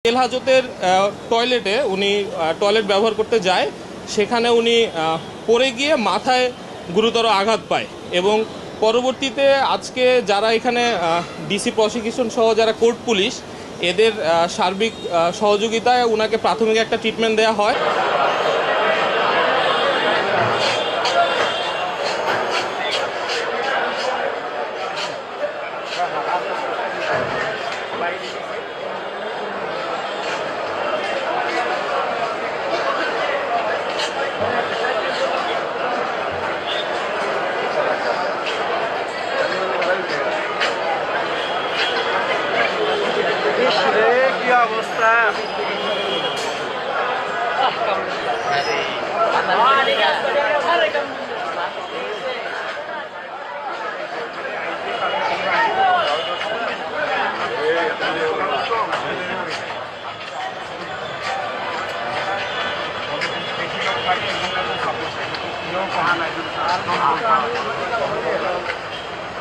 তেল হাজতের টয়লেটে উনি টয়লেট ব্যবহার করতে যায়, সেখানে উনি পড়ে গিয়ে মাথায় গুরুতর আঘাত পায় এবং পরবর্তীতে আজকে যারা এখানে ডিসি প্রসিকিউশন সহ যারা কোর্ট পুলিশ এদের সার্বিক সহযোগিতায় ওনাকে প্রাথমিক একটা ট্রিটমেন্ট দেওয়া হয়। কি অবস্থা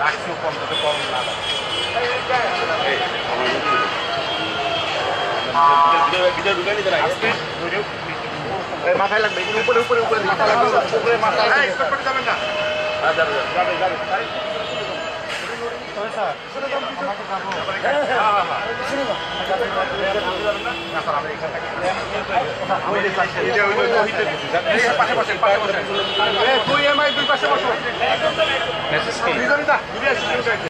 রাখছি কমতে কম না মাথায় লাগবে উপরে উপরে উপরে মাথা লাগবে উপরে মাথা যাবেন না পাশে